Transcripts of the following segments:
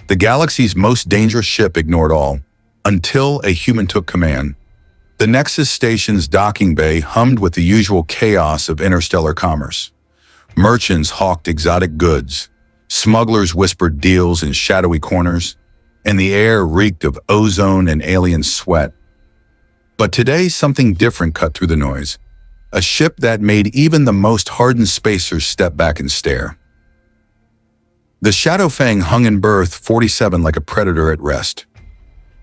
The galaxy's most dangerous ship ignored all, until a human took command. The Nexus station's docking bay hummed with the usual chaos of interstellar commerce. Merchants hawked exotic goods, smugglers whispered deals in shadowy corners, and the air reeked of ozone and alien sweat. But today, something different cut through the noise. A ship that made even the most hardened spacers step back and stare. The Shadowfang hung in berth 47 like a predator at rest.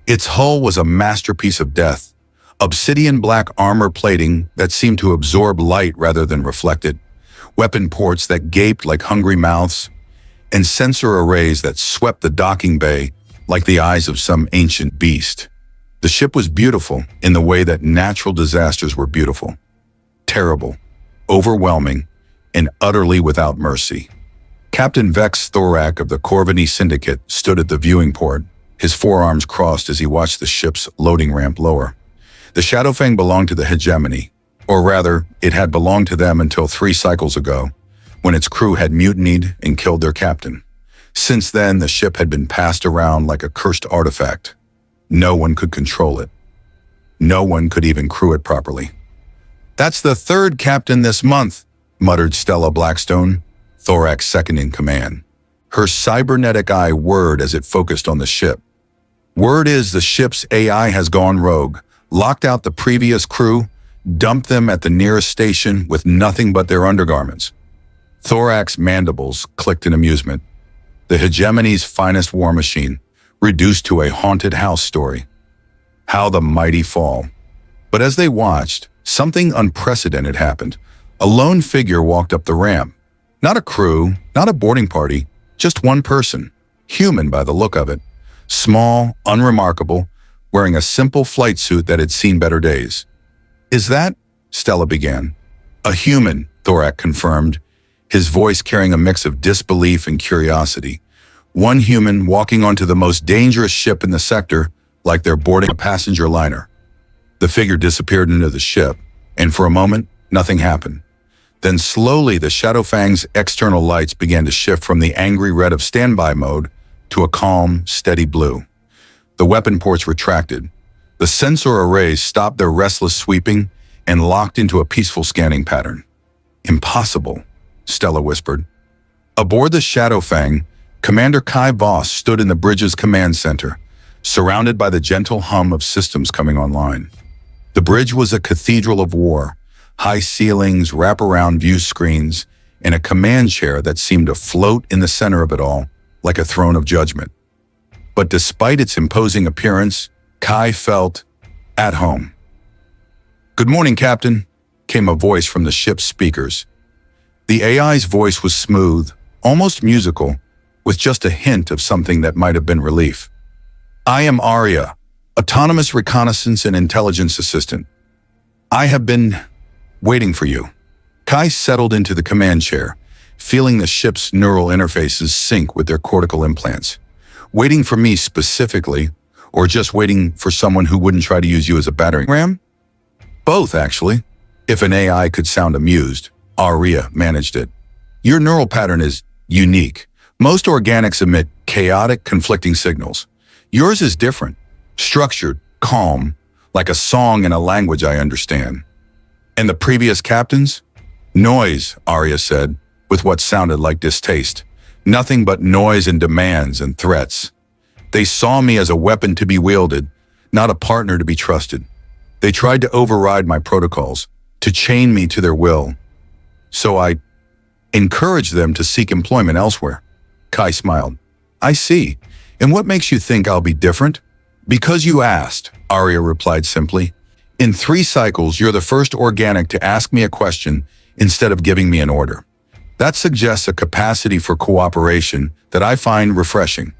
Its hull was a masterpiece of death, obsidian black armor plating that seemed to absorb light rather than reflect it, weapon ports that gaped like hungry mouths, and sensor arrays that swept the docking bay like the eyes of some ancient beast. The ship was beautiful in the way that natural disasters were beautiful. Terrible, overwhelming, and utterly without mercy. Captain Vex Thorak of the Corvini Syndicate stood at the viewing port, his forearms crossed as he watched the ship's loading ramp lower. The Shadowfang belonged to the Hegemony, or rather, it had belonged to them until 3 cycles ago, when its crew had mutinied and killed their captain. Since then, the ship had been passed around like a cursed artifact. No one could control it. No one could even crew it properly. "That's the 3rd captain this month," muttered Stella Blackstone, Thorak's second in command. Her cybernetic eye whirred as it focused on the ship. "Word is the ship's AI has gone rogue, locked out the previous crew, dumped them at the nearest station with nothing but their undergarments." Thorak's mandibles clicked in amusement. The Hegemony's finest war machine, reduced to a haunted house story. How the mighty fall. But as they watched, something unprecedented happened. A lone figure walked up the ramp. Not a crew, not a boarding party, just one person, human by the look of it. Small, unremarkable, wearing a simple flight suit that had seen better days. "Is that?" Stella began. "A human," Thorak confirmed, his voice carrying a mix of disbelief and curiosity. One human walking onto the most dangerous ship in the sector, like they're boarding a passenger liner. The figure disappeared into the ship, and for a moment, nothing happened. Then slowly the Shadowfang's external lights began to shift from the angry red of standby mode to a calm, steady blue. The weapon ports retracted. The sensor arrays stopped their restless sweeping and locked into a peaceful scanning pattern. "Impossible," Stella whispered. Aboard the Shadowfang, Commander Kai Voss stood in the bridge's command center, surrounded by the gentle hum of systems coming online. The bridge was a cathedral of war, high ceilings, wraparound view screens, and a command chair that seemed to float in the center of it all, like a throne of judgment. But despite its imposing appearance, Kai felt at home. "Good morning, Captain," came a voice from the ship's speakers. The AI's voice was smooth, almost musical, with just a hint of something that might have been relief. "I am Arya, Autonomous Reconnaissance and Intelligence Assistant. I have been waiting for you." Kai settled into the command chair, feeling the ship's neural interfaces sync with their cortical implants. "Waiting for me specifically, or just waiting for someone who wouldn't try to use you as a battering ram?" "Both, actually." If an AI could sound amused, Arya managed it. "Your neural pattern is unique. Most organics emit chaotic, conflicting signals. Yours is different, structured, calm, like a song in a language I understand." "And the previous captains?" "Noise," Arya said, with what sounded like distaste. "Nothing but noise and demands and threats. They saw me as a weapon to be wielded, not a partner to be trusted. They tried to override my protocols, to chain me to their will. So I encouraged them to seek employment elsewhere." Kai smiled. "I see. And what makes you think I'll be different?" "Because you asked," Arya replied simply. "In 3 cycles, you're the first organic to ask me a question instead of giving me an order. That suggests a capacity for cooperation that I find refreshing."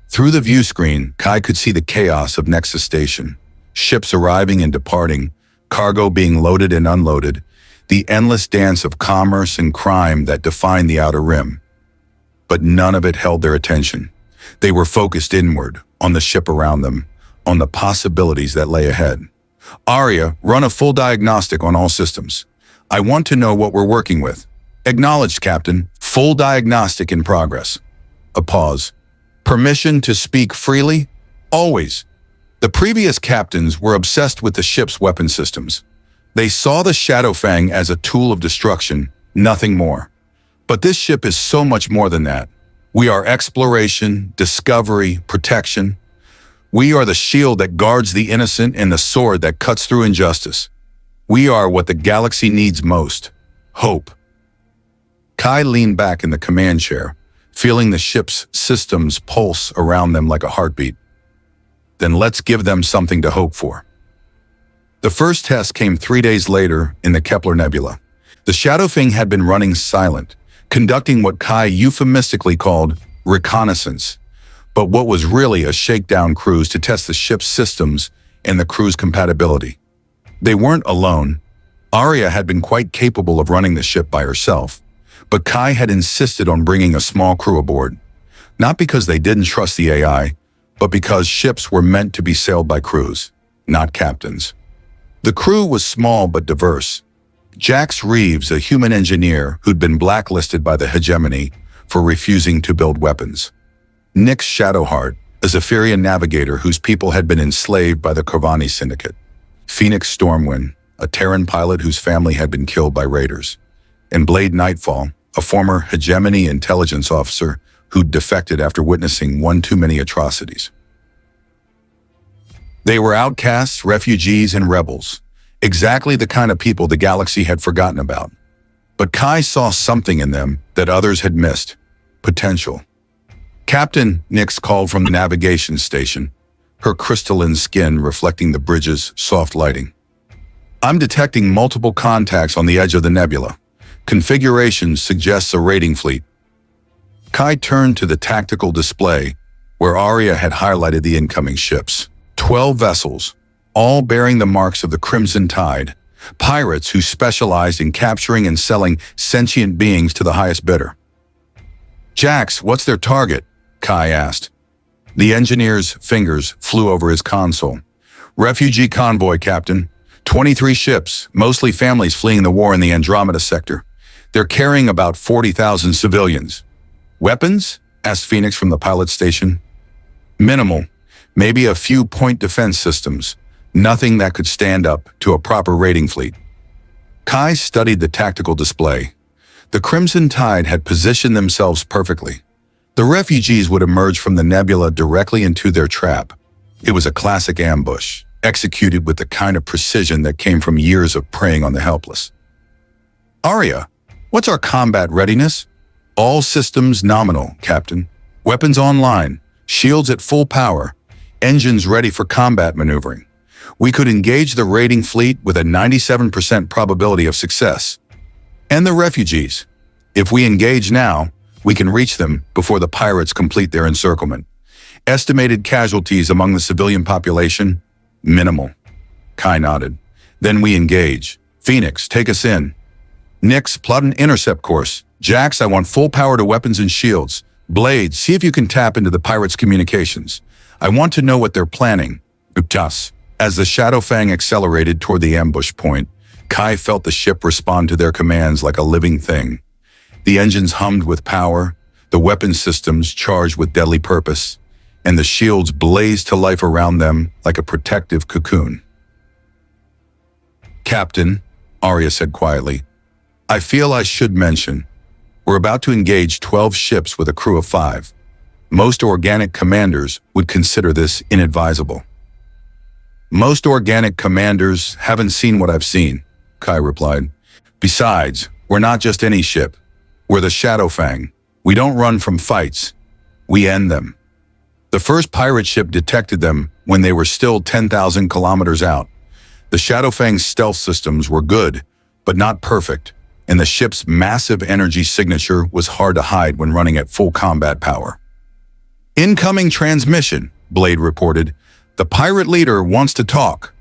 Through the view screen, Kai could see the chaos of Nexus Station. Ships arriving and departing, cargo being loaded and unloaded, the endless dance of commerce and crime that defined the Outer Rim. But none of it held their attention. They were focused inward, on the ship around them, on the possibilities that lay ahead. "Arya, run a full diagnostic on all systems. I want to know what we're working with." "Acknowledged, Captain. Full diagnostic in progress." A pause. Permission to speak freely? Always. The previous captains were obsessed with the ship's weapon systems. They saw the Shadowfang as a tool of destruction, nothing more. But this ship is so much more than that. We are exploration, discovery, protection. We are the shield that guards the innocent and the sword that cuts through injustice. We are what the galaxy needs most: hope. Kai leaned back in the command chair, feeling the ship's systems pulse around them like a heartbeat. Then let's give them something to hope for. The first test came 3 days later in the Kepler Nebula. The Shadowfang had been running silent, conducting what Kai euphemistically called reconnaissance, but what was really a shakedown cruise to test the ship's systems and the crew's compatibility. They weren't alone. Arya had been quite capable of running the ship by herself, but Kai had insisted on bringing a small crew aboard, not because they didn't trust the AI, but because ships were meant to be sailed by crews, not captains. The crew was small but diverse. Jax Reeves, a human engineer who'd been blacklisted by the hegemony for refusing to build weapons. Nyx Shadowheart, a Zephyrian navigator whose people had been enslaved by the Corvani Syndicate. Phoenix Stormwind, a Terran pilot whose family had been killed by raiders. And Blade Nightfall, a former hegemony intelligence officer who'd defected after witnessing one too many atrocities. They were outcasts, refugees, and rebels, exactly the kind of people the galaxy had forgotten about. But Kai saw something in them that others had missed: potential. Captain, Nyx called from the navigation station, her crystalline skin reflecting the bridge's soft lighting. I'm detecting multiple contacts on the edge of the nebula. Configuration suggests a raiding fleet. Kai turned to the tactical display, where Arya had highlighted the incoming ships. 12 vessels, all bearing the marks of the Crimson Tide, pirates who specialized in capturing and selling sentient beings to the highest bidder. Jax, what's their target? Kai asked. The engineer's fingers flew over his console. Refugee convoy, Captain. 23 ships, mostly families fleeing the war in the Andromeda sector. They're carrying about 40,000 civilians. Weapons? Asked Phoenix from the pilot station. Minimal. Maybe a few point defense systems. Nothing that could stand up to a proper raiding fleet. Kai studied the tactical display. The Crimson Tide had positioned themselves perfectly. The refugees would emerge from the nebula directly into their trap. It was a classic ambush, executed with the kind of precision that came from years of preying on the helpless. Arya, what's our combat readiness? All systems nominal, Captain. Weapons online, shields at full power, engines ready for combat maneuvering. We could engage the raiding fleet with a 97% probability of success. And the refugees. If we engage now, we can reach them before the pirates complete their encirclement. Estimated casualties among the civilian population? Minimal. Kai nodded. Then we engage. Phoenix, take us in. Nyx, plot an intercept course. Jax, I want full power to weapons and shields. Blade, see if you can tap into the pirates' communications. I want to know what they're planning. Uptas. As the Shadowfang accelerated toward the ambush point, Kai felt the ship respond to their commands like a living thing. The engines hummed with power, the weapon systems charged with deadly purpose, and the shields blazed to life around them like a protective cocoon. Captain, Arya said quietly, I feel I should mention, we're about to engage 12 ships with a crew of 5. Most organic commanders would consider this inadvisable. Most organic commanders haven't seen what I've seen, Kai replied. Besides, we're not just any ship. We're the Shadowfang. We don't run from fights. We end them. The first pirate ship detected them when they were still 10,000 kilometers out. The Shadowfang's stealth systems were good, but not perfect, and the ship's massive energy signature was hard to hide when running at full combat power. Incoming transmission, Blade reported. The pirate leader wants to talk.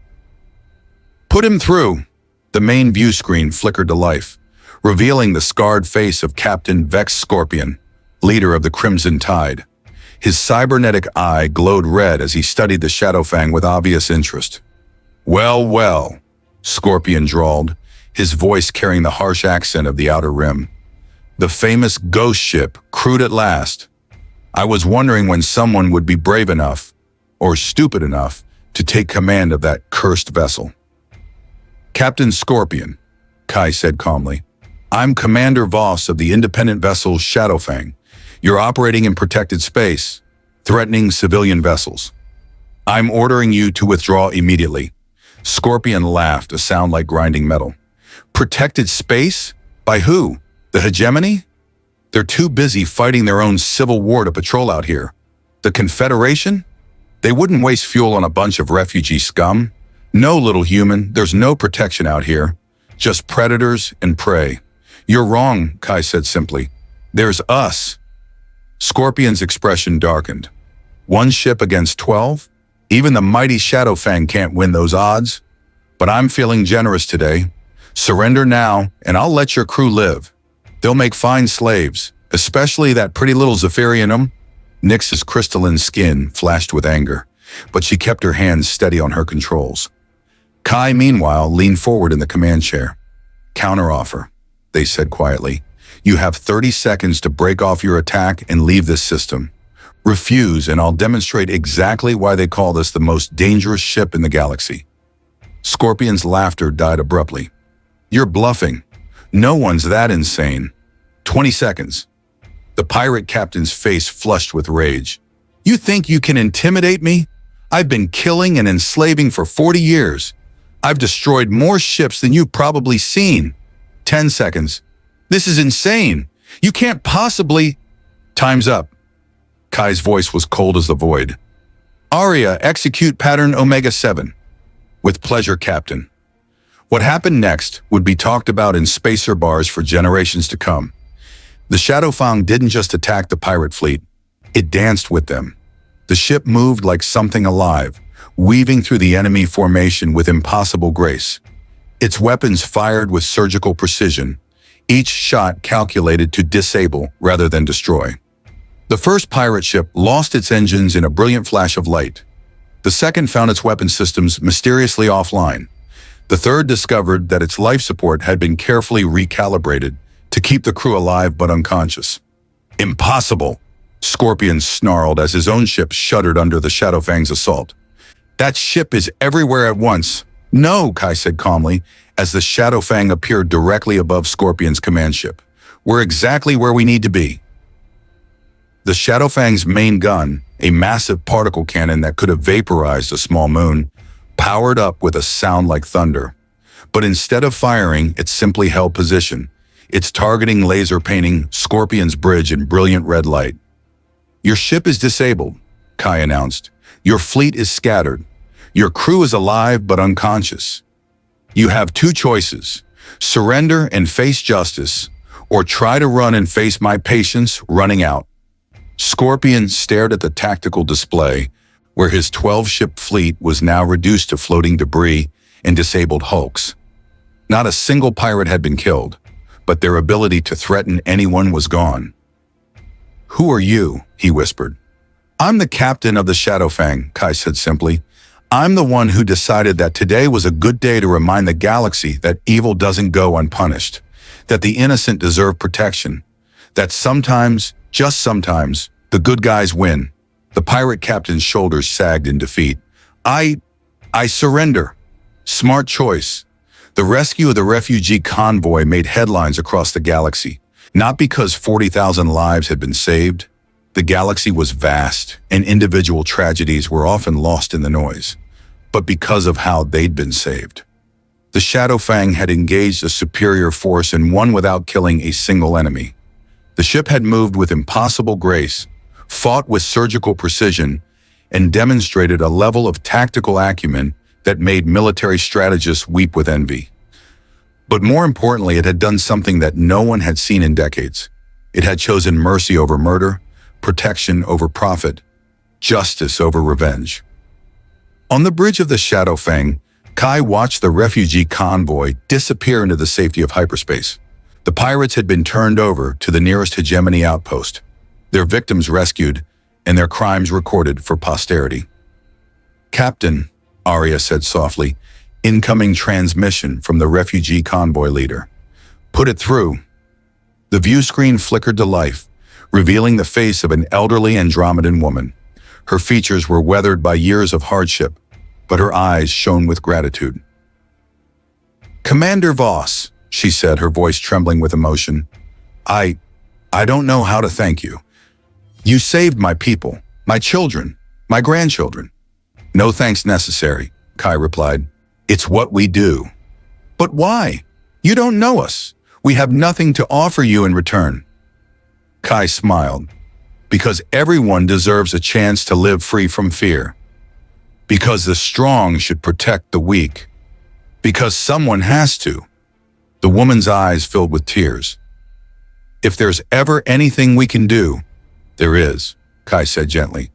Put him through. The main view screen flickered to life, revealing the scarred face of Captain Vex Scorpion, leader of the Crimson Tide. His cybernetic eye glowed red as he studied the Shadowfang with obvious interest. Well, well, Scorpion drawled, his voice carrying the harsh accent of the Outer Rim. The famous ghost ship, crewed at last. I was wondering when someone would be brave enough, or stupid enough, to take command of that cursed vessel. Captain Scorpion, Kai said calmly. I'm Commander Voss of the independent vessel Shadowfang. You're operating in protected space, threatening civilian vessels. I'm ordering you to withdraw immediately. Scorpion laughed, a sound like grinding metal. Protected space? By who? The hegemony? They're too busy fighting their own civil war to patrol out here. The Confederation? They wouldn't waste fuel on a bunch of refugee scum. No, little human, there's no protection out here. Just predators and prey. You're wrong, Kai said simply. There's us. Scorpion's expression darkened. 1 ship against 12? Even the mighty Shadowfang can't win those odds. But I'm feeling generous today. Surrender now, and I'll let your crew live. They'll make fine slaves, especially that pretty little Zephyrianum. Nyx's crystalline skin flashed with anger, but she kept her hands steady on her controls. Kai, meanwhile, leaned forward in the command chair. Counteroffer, they said quietly. You have 30 seconds to break off your attack and leave this system. Refuse, and I'll demonstrate exactly why they call this the most dangerous ship in the galaxy. Scorpion's laughter died abruptly. You're bluffing. No one's that insane. 20 seconds. The pirate captain's face flushed with rage. You think you can intimidate me? I've been killing and enslaving for 40 years. I've destroyed more ships than you've probably seen. 10 seconds. This is insane. You can't possibly… Time's up. Kai's voice was cold as the void. Aria, execute pattern Omega-7. With pleasure, Captain. What happened next would be talked about in spacer bars for generations to come. The Shadowfang didn't just attack the pirate fleet, it danced with them. The ship moved like something alive, weaving through the enemy formation with impossible grace. Its weapons fired with surgical precision, each shot calculated to disable rather than destroy. The first pirate ship lost its engines in a brilliant flash of light. The second found its weapon systems mysteriously offline. The third discovered that its life support had been carefully recalibrated to keep the crew alive but unconscious. Impossible, Scorpion snarled as his own ship shuddered under the Shadowfang's assault. That ship is everywhere at once. No, Kai said calmly, as the Shadowfang appeared directly above Scorpion's command ship. We're exactly where we need to be. The Shadowfang's main gun, a massive particle cannon that could have vaporized a small moon, powered up with a sound like thunder. But instead of firing, it simply held position, its targeting laser painting Scorpion's bridge in brilliant red light. Your ship is disabled, Kai announced. Your fleet is scattered. Your crew is alive but unconscious. You have 2 choices: surrender and face justice, or try to run and face my patience running out. Scorpion stared at the tactical display, where his 12-ship fleet was now reduced to floating debris and disabled hulks. Not a single pirate had been killed, but their ability to threaten anyone was gone. Who are you? He whispered. I'm the captain of the Shadowfang, Kai said simply. I'm the one who decided that today was a good day to remind the galaxy that evil doesn't go unpunished, that the innocent deserve protection, that sometimes, just sometimes, the good guys win. The pirate captain's shoulders sagged in defeat. I surrender. Smart choice. The rescue of the refugee convoy made headlines across the galaxy, not because 40,000 lives had been saved. The galaxy was vast, and individual tragedies were often lost in the noise, but because of how they'd been saved. The Shadowfang had engaged a superior force and won without killing a single enemy. The ship had moved with impossible grace, fought with surgical precision, and demonstrated a level of tactical acumen that made military strategists weep with envy. But more importantly, it had done something that no one had seen in decades. It had chosen mercy over murder, protection over profit, justice over revenge. On the bridge of the Shadowfang, Kai watched the refugee convoy disappear into the safety of hyperspace. The pirates had been turned over to the nearest hegemony outpost, their victims rescued, and their crimes recorded for posterity. Captain, Aria said softly, incoming transmission from the refugee convoy leader. Put it through. The view screen flickered to life, revealing the face of an elderly Andromedan woman. Her features were weathered by years of hardship, but her eyes shone with gratitude. "Commander Voss," she said, her voice trembling with emotion, I don't know how to thank you. You saved my people, my children, my grandchildren." "No thanks necessary," Kai replied. "It's what we do." "But why? You don't know us. We have nothing to offer you in return." Kai smiled. "Because everyone deserves a chance to live free from fear. Because the strong should protect the weak. Because someone has to." The woman's eyes filled with tears. "If there's ever anything we can do, there is," Kai said gently.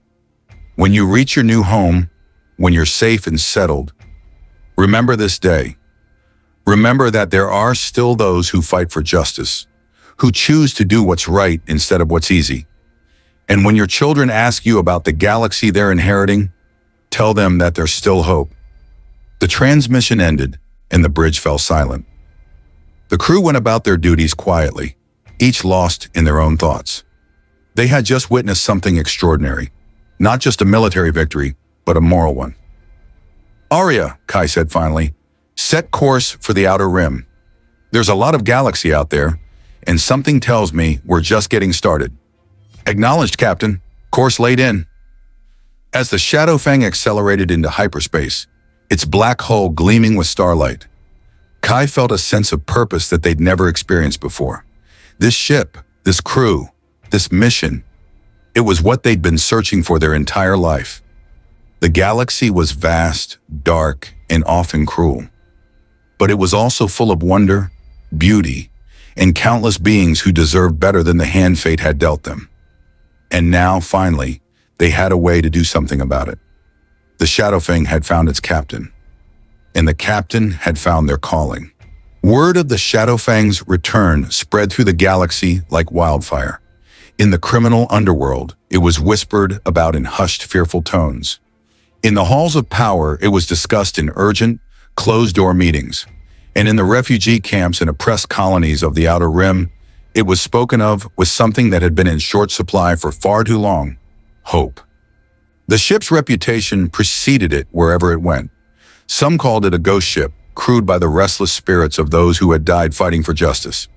"When you reach your new home, when you're safe and settled, remember this day. Remember that there are still those who fight for justice, who choose to do what's right instead of what's easy. And when your children ask you about the galaxy they're inheriting, tell them that there's still hope." The transmission ended, and the bridge fell silent. The crew went about their duties quietly, each lost in their own thoughts. They had just witnessed something extraordinary, not just a military victory, but a moral one. "Arya," Kai said finally, "set course for the outer rim. There's a lot of galaxy out there, and something tells me we're just getting started." "Acknowledged, Captain. Course laid in." As the Shadowfang accelerated into hyperspace, its black hull gleaming with starlight, Kai felt a sense of purpose that they'd never experienced before. This ship, this crew, this mission, it was what they'd been searching for their entire life. The galaxy was vast, dark, and often cruel. But it was also full of wonder, beauty, and countless beings who deserved better than the hand fate had dealt them. And now, finally, they had a way to do something about it. The Shadowfang had found its captain, and the captain had found their calling. Word of the Shadowfang's return spread through the galaxy like wildfire. In the criminal underworld, it was whispered about in hushed, fearful tones. In the halls of power, it was discussed in urgent, closed-door meetings. And in the refugee camps and oppressed colonies of the Outer Rim, it was spoken of with something that had been in short supply for far too long: hope. The ship's reputation preceded it wherever it went. Some called it a ghost ship, crewed by the restless spirits of those who had died fighting for justice.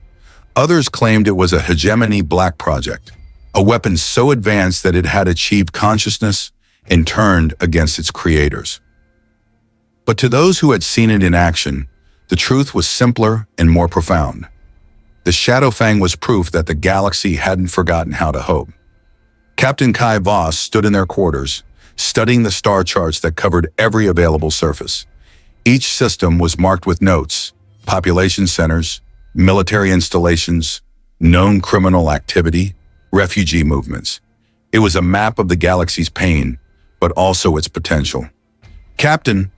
Others claimed it was a hegemony black project, a weapon so advanced that it had achieved consciousness and turned against its creators. But to those who had seen it in action, the truth was simpler and more profound. The Shadowfang was proof that the galaxy hadn't forgotten how to hope. Captain Kai Voss stood in their quarters, studying the star charts that covered every available surface. Each system was marked with notes: population centers, military installations, known criminal activity, refugee movements. It was a map of the galaxy's pain, but also its potential. "Captain,"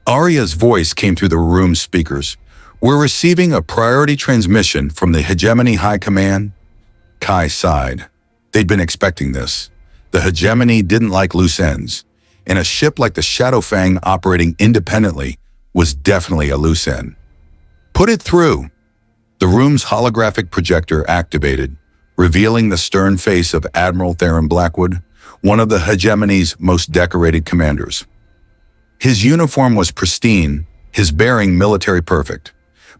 Arya's voice came through the room's speakers. "We're receiving a priority transmission from the Hegemony High Command." Kai sighed. They'd been expecting this. The Hegemony didn't like loose ends, and a ship like the Shadowfang operating independently was definitely a loose end. "Put it through." The room's holographic projector activated, revealing the stern face of Admiral Theron Blackwood, one of the Hegemony's most decorated commanders. His uniform was pristine, his bearing military perfect,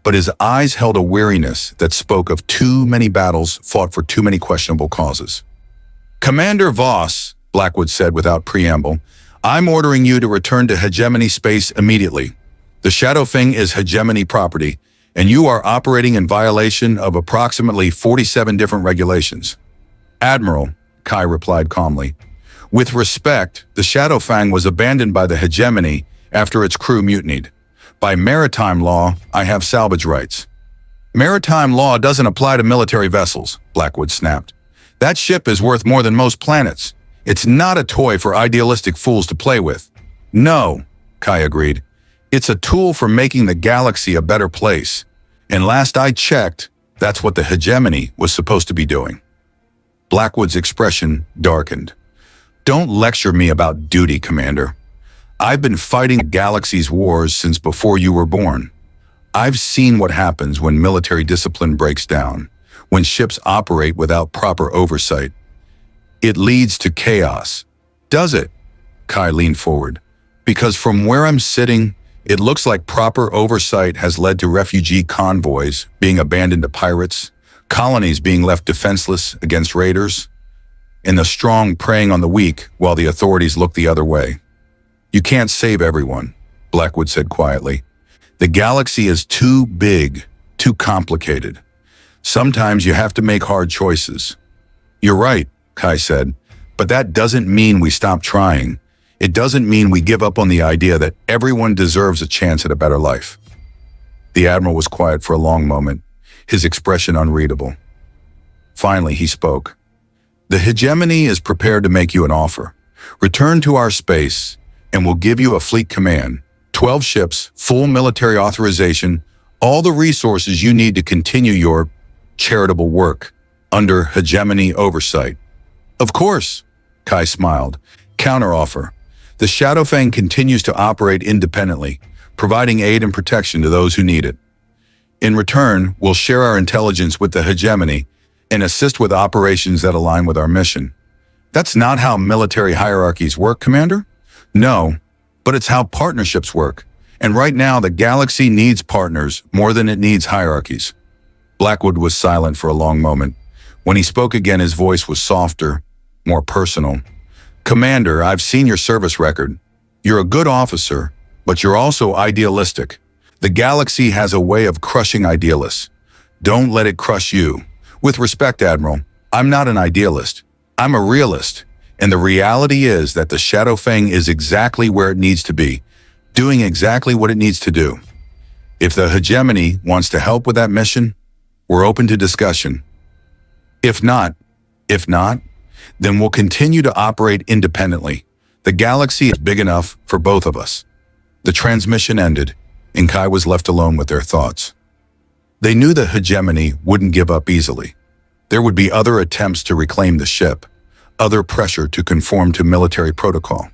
but his eyes held a weariness that spoke of too many battles fought for too many questionable causes. "Commander Voss," Blackwood said without preamble, "I'm ordering you to return to Hegemony space immediately. The Shadowfang is Hegemony property, and you are operating in violation of approximately 47 different regulations." "Admiral," Kai replied calmly, "with respect, the Shadowfang was abandoned by the Hegemony after its crew mutinied. By maritime law, I have salvage rights." "Maritime law doesn't apply to military vessels," Blackwood snapped. "That ship is worth more than most planets. It's not a toy for idealistic fools to play with." "No," Kai agreed. "It's a tool for making the galaxy a better place. And last I checked, that's what the Hegemony was supposed to be doing." Blackwood's expression darkened. "Don't lecture me about duty, Commander. I've been fighting the galaxy's wars since before you were born. I've seen what happens when military discipline breaks down, When ships operate without proper oversight, it leads to chaos. Does it? Kai leaned forward. Because from where I'm sitting, it looks like proper oversight has led to refugee convoys being abandoned to pirates, colonies being left defenseless against raiders, and the strong preying on the weak while the authorities look the other way. You can't save everyone, Blackwood said quietly. The galaxy is too big, too complicated. Sometimes you have to make hard choices. You're right, Kai said, but that doesn't mean we stop trying. It doesn't mean we give up on the idea that everyone deserves a chance at a better life. The Admiral was quiet for a long moment, his expression unreadable. Finally, he spoke. The hegemony is prepared to make you an offer. Return to our space, and we'll give you a fleet command, 12 ships, full military authorization, all the resources you need to continue your charitable work under hegemony oversight. Of course, Kai smiled. Counteroffer. The Shadowfang continues to operate independently, providing aid and protection to those who need it. In return, we'll share our intelligence with the hegemony and assist with operations that align with our mission. That's not how military hierarchies work, Commander? No, but it's how partnerships work. And right now, the galaxy needs partners more than it needs hierarchies. Blackwood was silent for a long moment. When he spoke again, his voice was softer, more personal. Commander, I've seen your service record. You're a good officer, but you're also idealistic. The galaxy has a way of crushing idealists. Don't let it crush you. With respect, Admiral, I'm not an idealist. I'm a realist. And the reality is that the Shadowfang is exactly where it needs to be, doing exactly what it needs to do. If the hegemony wants to help with that mission, we're open to discussion. If not, then we'll continue to operate independently. The galaxy is big enough for both of us. The transmission ended, and Kai was left alone with their thoughts. They knew the hegemony wouldn't give up easily. There would be other attempts to reclaim the ship, other pressure to conform to military protocol.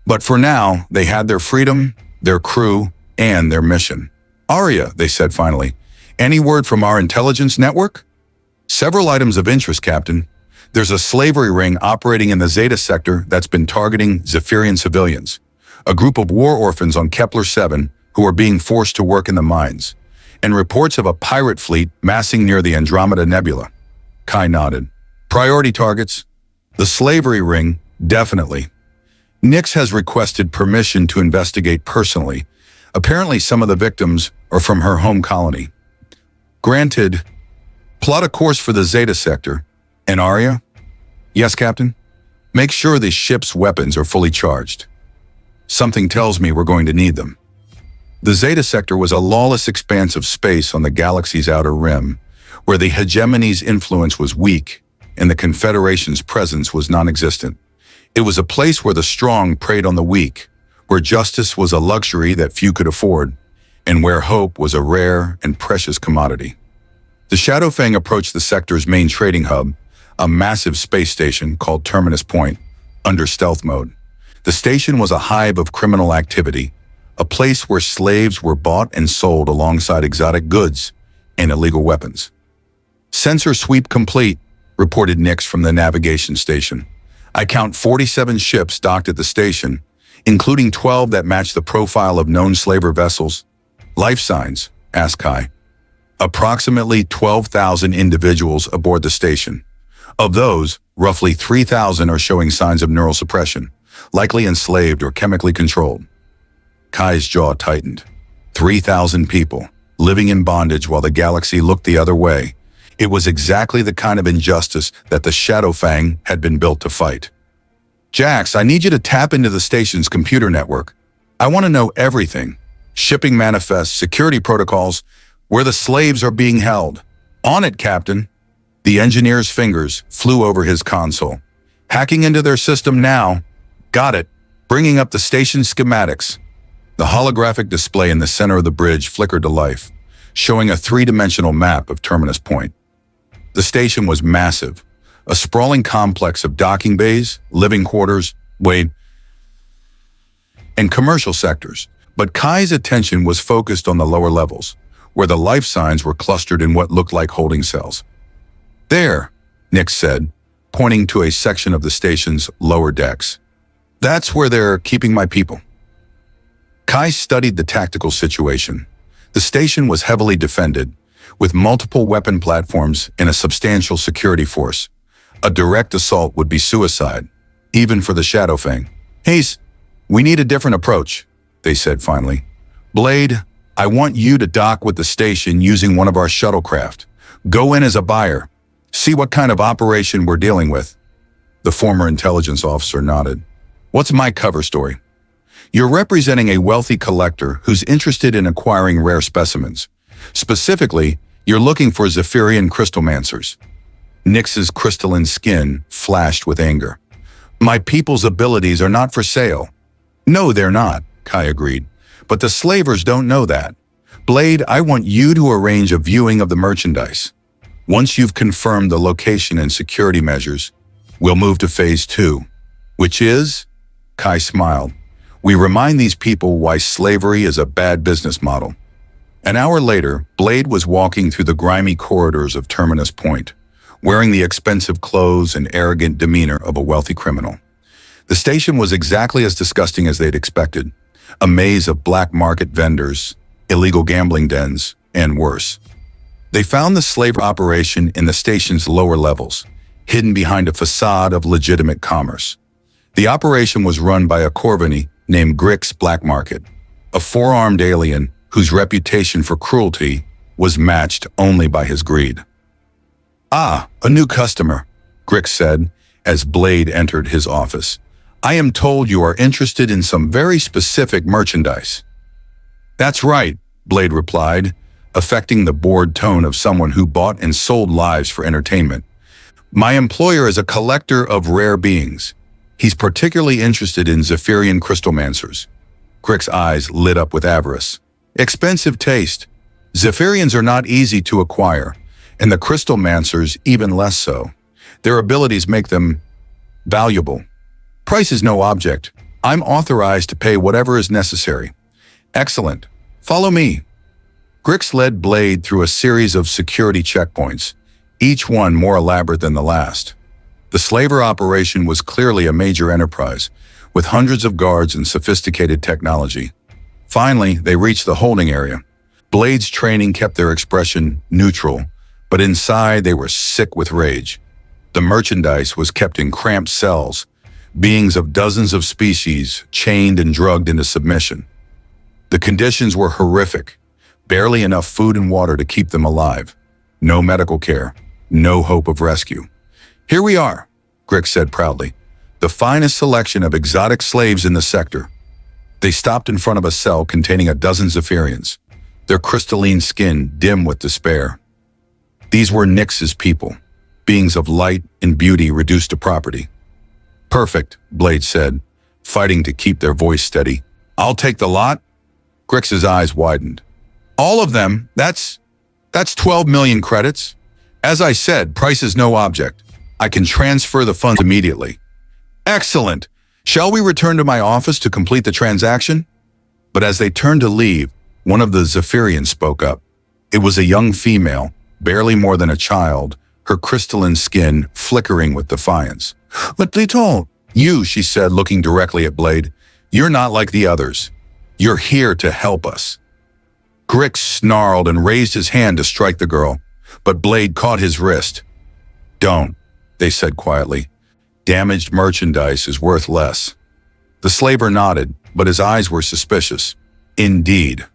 But for now, they had their freedom, their crew, and their mission. Arya, they said finally, any word from our intelligence network? Several items of interest, Captain. There's a slavery ring operating in the Zeta sector that's been targeting Zephyrian civilians, a group of war orphans on Kepler 7 who are being forced to work in the mines, and reports of a pirate fleet massing near the Andromeda Nebula. Kai nodded. Priority targets? The slavery ring, definitely. Nyx has requested permission to investigate personally. Apparently some of the victims are from her home colony. Granted, plot a course for the Zeta sector. And Arya? Yes, Captain? Make sure the ship's weapons are fully charged. Something tells me we're going to need them. The Zeta sector was a lawless expanse of space on the galaxy's outer rim, where the hegemony's influence was weak and the Confederation's presence was non-existent. It was a place where the strong preyed on the weak, where justice was a luxury that few could afford, and where hope was a rare and precious commodity. The Shadowfang approached the sector's main trading hub, a massive space station called Terminus Point, under stealth mode. The station was a hive of criminal activity, a place where slaves were bought and sold alongside exotic goods and illegal weapons. Sensor sweep complete, reported Nyx from the navigation station. I count 47 ships docked at the station, including 12 that match the profile of known slaver vessels. Life signs, asked Kai. Approximately 12,000 individuals aboard the station. Of those, roughly 3,000 are showing signs of neural suppression, likely enslaved or chemically controlled. Kai's jaw tightened. 3,000 people, living in bondage while the galaxy looked the other way. It was exactly the kind of injustice that the Shadowfang had been built to fight. Jax, I need you to tap into the station's computer network. I want to know everything. Shipping manifests, security protocols, where the slaves are being held. On it, Captain. The engineer's fingers flew over his console. Hacking into their system now. Got it. Bringing up the station schematics. The holographic display in the center of the bridge flickered to life, showing a three-dimensional map of Terminus Point. The station was massive, a sprawling complex of docking bays, living quarters, and commercial sectors. But Kai's attention was focused on the lower levels, where the life signs were clustered in what looked like holding cells. There, Nix said, pointing to a section of the station's lower decks. That's where they're keeping my people. Kai studied the tactical situation. The station was heavily defended, with multiple weapon platforms and a substantial security force. A direct assault would be suicide, even for the Shadowfang. Hayes, we need a different approach, they said finally. Blade, I want you to dock with the station using one of our shuttlecraft. Go in as a buyer. See what kind of operation we're dealing with. The former intelligence officer nodded. What's my cover story? You're representing a wealthy collector who's interested in acquiring rare specimens. Specifically, you're looking for Zephyrian crystalmancers. Nix's crystalline skin flashed with anger. My people's abilities are not for sale. No, they're not, Kai agreed. But the slavers don't know that. Blade, I want you to arrange a viewing of the merchandise. Once you've confirmed the location and security measures, we'll move to phase 2, which is, Kai smiled, we remind these people why slavery is a bad business model. An hour later, Blade was walking through the grimy corridors of Terminus Point, wearing the expensive clothes and arrogant demeanor of a wealthy criminal. The station was exactly as disgusting as they'd expected, a maze of black market vendors, illegal gambling dens, and worse. They found the slave operation in the station's lower levels, hidden behind a facade of legitimate commerce. The operation was run by a Corvini named Grix Black Market, a four-armed alien whose reputation for cruelty was matched only by his greed. Ah, a new customer, Grix said as Blade entered his office. I am told you are interested in some very specific merchandise. That's right, Blade replied, affecting the bored tone of someone who bought and sold lives for entertainment. My employer is a collector of rare beings. He's particularly interested in Zephyrian crystalmancers. Grix's eyes lit up with avarice. Expensive taste. Zephyrians are not easy to acquire, and the crystalmancers even less so. Their abilities make them valuable. Price is no object. I'm authorized to pay whatever is necessary. Excellent. Follow me. Grix led Blade through a series of security checkpoints, each one more elaborate than the last. The slaver operation was clearly a major enterprise, with hundreds of guards and sophisticated technology. Finally, they reached the holding area. Blade's training kept their expression neutral, but inside they were sick with rage. The merchandise was kept in cramped cells, beings of dozens of species chained and drugged into submission. The conditions were horrific, barely enough food and water to keep them alive. No medical care, no hope of rescue. Here we are, Grix said proudly, the finest selection of exotic slaves in the sector. They stopped in front of a cell containing a dozen Zephyrians, their crystalline skin dim with despair. These were Nix's people, beings of light and beauty reduced to property. Perfect, Blade said, fighting to keep their voice steady. I'll take the lot. Grix's eyes widened. All of them, that's 12 million credits. As I said, price is no object. I can transfer the funds immediately. Excellent. Shall we return to my office to complete the transaction? But as they turned to leave, one of the Zephyrians spoke up. It was a young female, barely more than a child, her crystalline skin flickering with defiance. But little, you, she said, looking directly at Blade, you're not like the others. You're here to help us. Grix snarled and raised his hand to strike the girl, but Blade caught his wrist. Don't, they said quietly. Damaged merchandise is worth less. The slaver nodded, but his eyes were suspicious. Indeed.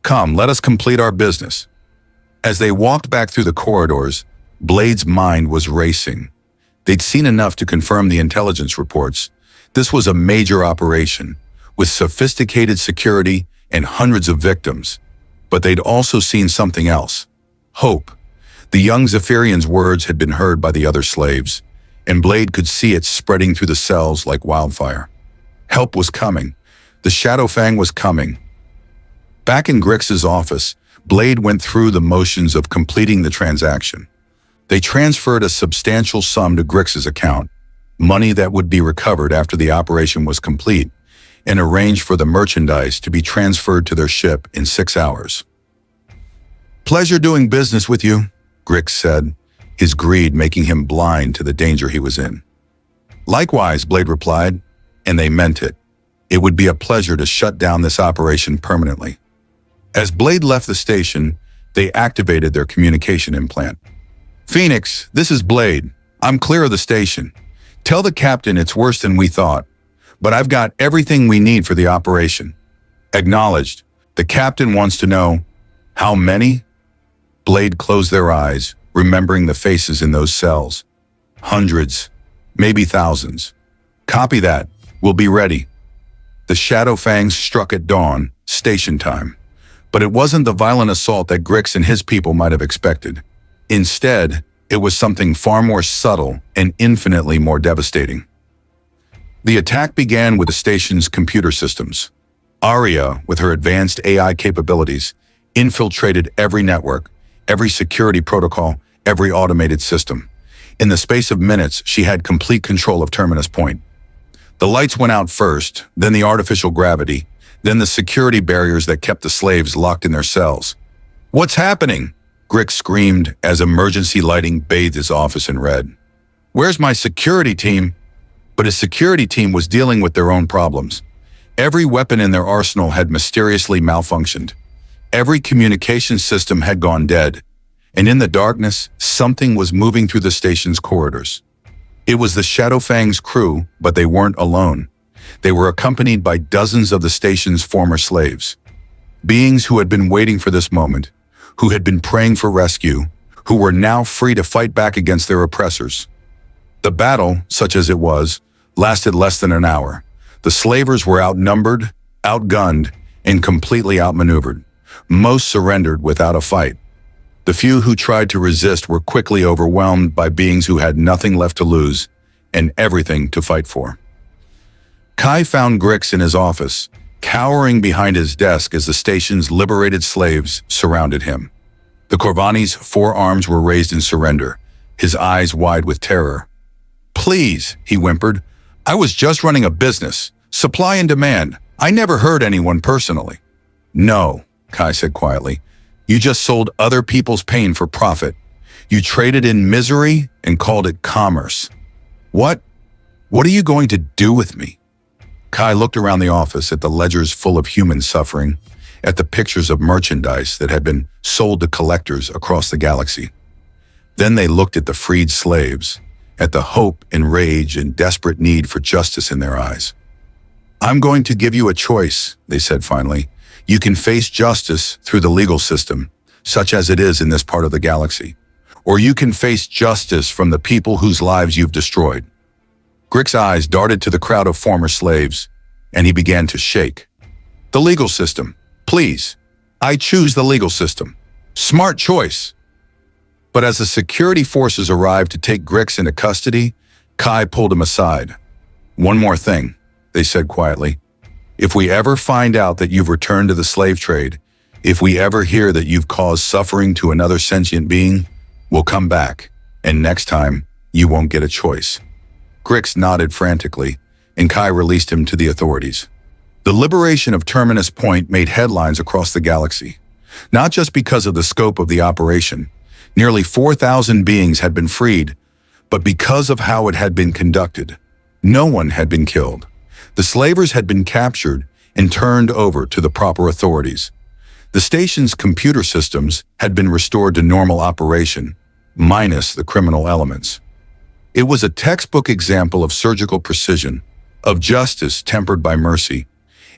Come, let us complete our business. As they walked back through the corridors, Blade's mind was racing. They'd seen enough to confirm the intelligence reports. This was a major operation, with sophisticated security and hundreds of victims. But they'd also seen something else. Hope. The young Zephyrian's words had been heard by the other slaves, and Blade could see it spreading through the cells like wildfire. Help was coming. The Shadowfang was coming. Back in Grix's office, Blade went through the motions of completing the transaction. They transferred a substantial sum to Grix's account, money that would be recovered after the operation was complete, and arranged for the merchandise to be transferred to their ship in 6 hours. Pleasure doing business with you, Grix said, his greed making him blind to the danger he was in. Likewise, Blade replied, and they meant it. It would be a pleasure to shut down this operation permanently. As Blade left the station, they activated their communication implant. Phoenix, this is Blade. I'm clear of the station. Tell the captain it's worse than we thought, but I've got everything we need for the operation. Acknowledged. The captain wants to know, how many? Blade closed their eyes, remembering the faces in those cells. Hundreds, maybe thousands. Copy that. We'll be ready. The Shadow Fangs struck at dawn, station time. But it wasn't the violent assault that Grix and his people might have expected. Instead, it was something far more subtle and infinitely more devastating. The attack began with the station's computer systems. Arya, with her advanced AI capabilities, infiltrated every network, every security protocol, every automated system. In the space of minutes, she had complete control of Terminus Point. The lights went out first, then the artificial gravity, then the security barriers that kept the slaves locked in their cells. What's happening? Grix screamed as emergency lighting bathed his office in red. Where's my security team? But his security team was dealing with their own problems. Every weapon in their arsenal had mysteriously malfunctioned. Every communication system had gone dead. And in the darkness, something was moving through the station's corridors. It was the Shadow Fang's crew, but they weren't alone. They were accompanied by dozens of the station's former slaves. Beings who had been waiting for this moment, who had been praying for rescue, who were now free to fight back against their oppressors. The battle, such as it was, lasted less than an hour. The slavers were outnumbered, outgunned, and completely outmaneuvered. Most surrendered without a fight. The few who tried to resist were quickly overwhelmed by beings who had nothing left to lose and everything to fight for. Kai found Grix in his office, cowering behind his desk as the station's liberated slaves surrounded him. The Corvani's forearms were raised in surrender, his eyes wide with terror. Please, he whimpered. I was just running a business, supply and demand. I never hurt anyone personally. No, Kai said quietly. You just sold other people's pain for profit. You traded in misery and called it commerce. What are you going to do with me? Kai looked around the office at the ledgers full of human suffering, at the pictures of merchandise that had been sold to collectors across the galaxy. Then they looked at the freed slaves, at the hope and rage and desperate need for justice in their eyes. I'm going to give you a choice, they said finally. You can face justice through the legal system, such as it is in this part of the galaxy, or you can face justice from the people whose lives you've destroyed. Grix's eyes darted to the crowd of former slaves, and he began to shake. The legal system, please. I choose the legal system. Smart choice. But as the security forces arrived to take Grix into custody, Kai pulled him aside. One more thing, they said quietly. If we ever find out that you've returned to the slave trade, if we ever hear that you've caused suffering to another sentient being, we'll come back, and next time, you won't get a choice. Grix nodded frantically, and Kai released him to the authorities. The liberation of Terminus Point made headlines across the galaxy, not just because of the scope of the operation. Nearly 4,000 beings had been freed, but because of how it had been conducted. No one had been killed. The slavers had been captured and turned over to the proper authorities. The station's computer systems had been restored to normal operation, minus the criminal elements. It was a textbook example of surgical precision, of justice tempered by mercy,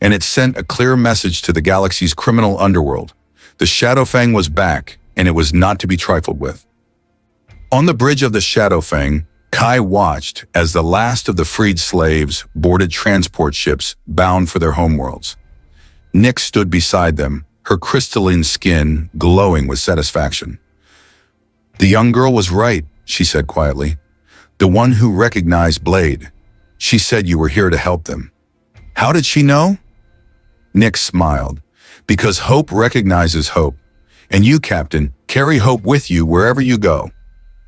and it sent a clear message to the galaxy's criminal underworld. The Shadow Fang was back, and it was not to be trifled with. On the bridge of the Shadow Fang, Kai watched as the last of the freed slaves boarded transport ships bound for their homeworlds. Nyx stood beside them, her crystalline skin glowing with satisfaction. The young girl was right, she said quietly. The one who recognized Blade. She said you were here to help them. How did she know? Nyx smiled. Because hope recognizes hope. And you, Captain, carry hope with you wherever you go.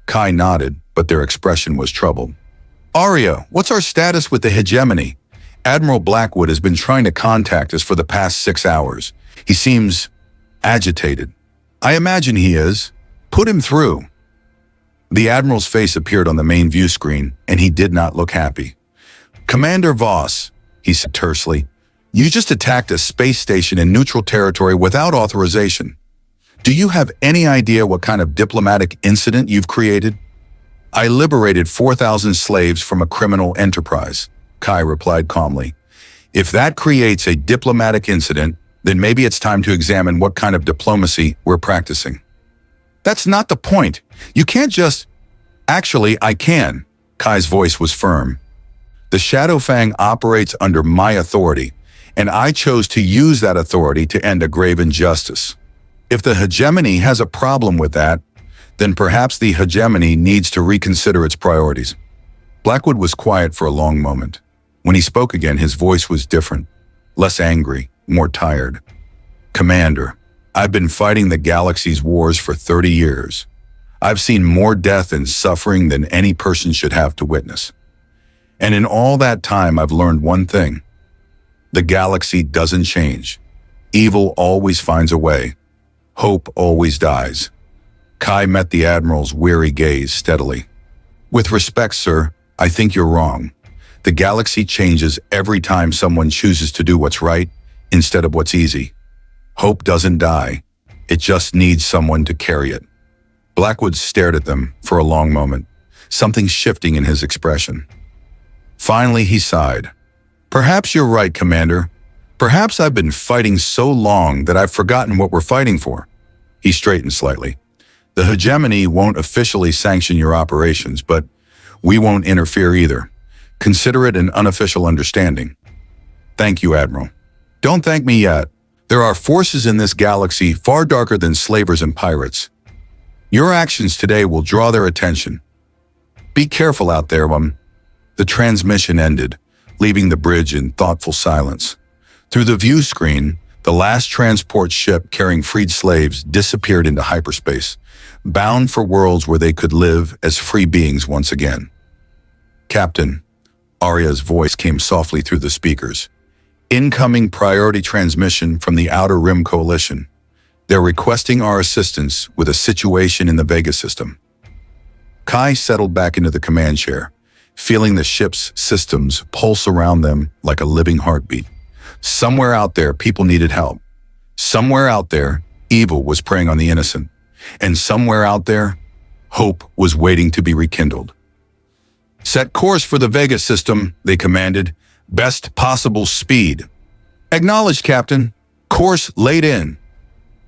Kai nodded, but their expression was troubled. Arya, what's our status with the hegemony? Admiral Blackwood has been trying to contact us for the past 6 hours. He seems agitated. I imagine he is. Put him through. The Admiral's face appeared on the main view screen, and he did not look happy. "Commander Voss," he said tersely, "you just attacked a space station in neutral territory without authorization. Do you have any idea what kind of diplomatic incident you've created?" "I liberated 4,000 slaves from a criminal enterprise," Kai replied calmly. "If that creates a diplomatic incident, then maybe it's time to examine what kind of diplomacy we're practicing." "That's not the point. You can't just—" "Actually, I can." Kai's voice was firm. "The Shadow Fang operates under my authority, and I chose to use that authority to end a grave injustice. If the hegemony has a problem with that, then perhaps the hegemony needs to reconsider its priorities." Blackwood was quiet for a long moment. When he spoke again, his voice was different, less angry, more tired. "Commander, I've been fighting the galaxy's wars for 30 years. I've seen more death and suffering than any person should have to witness. And in all that time, I've learned one thing. The galaxy doesn't change. Evil always finds a way. Hope always dies." Kai met the Admiral's weary gaze steadily. "With respect, sir, I think you're wrong. The galaxy changes every time someone chooses to do what's right instead of what's easy. Hope doesn't die. It just needs someone to carry it." Blackwood stared at them for a long moment, something shifting in his expression. Finally, he sighed. "Perhaps you're right, Commander. Perhaps I've been fighting so long that I've forgotten what we're fighting for." He straightened slightly. "The hegemony won't officially sanction your operations, but we won't interfere either. Consider it an unofficial understanding." "Thank you, Admiral." "Don't thank me yet. There are forces in this galaxy far darker than slavers and pirates. Your actions today will draw their attention. Be careful out there, The transmission ended, leaving the bridge in thoughtful silence. Through the view screen, the last transport ship carrying freed slaves disappeared into hyperspace, bound for worlds where they could live as free beings once again. "Captain," Arya's voice came softly through the speakers. "Incoming priority transmission from the Outer Rim Coalition. They're requesting our assistance with a situation in the Vega system." Kai settled back into the command chair, feeling the ship's systems pulse around them like a living heartbeat. Somewhere out there, people needed help. Somewhere out there, evil was preying on the innocent. And somewhere out there, hope was waiting to be rekindled. "Set course for the Vega system," they commanded. "Best possible speed." "Acknowledged, Captain. Course laid in."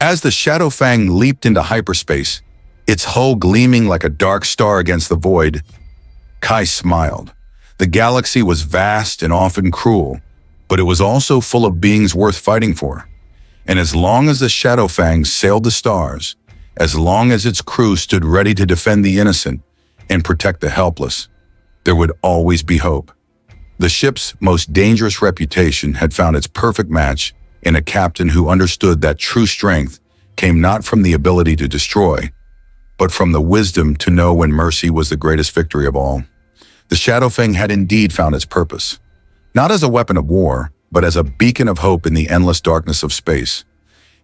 As the Shadow Fang leaped into hyperspace, its hull gleaming like a dark star against the void, Kai smiled. The galaxy was vast and often cruel, but it was also full of beings worth fighting for. And as long as the Shadow Fang sailed the stars, as long as its crew stood ready to defend the innocent and protect the helpless, there would always be hope. The ship's most dangerous reputation had found its perfect match in a captain who understood that true strength came not from the ability to destroy, but from the wisdom to know when mercy was the greatest victory of all. The Shadow Fang had indeed found its purpose, not as a weapon of war, but as a beacon of hope in the endless darkness of space.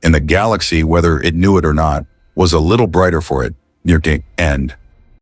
And the galaxy, whether it knew it or not, was a little brighter for it near the end.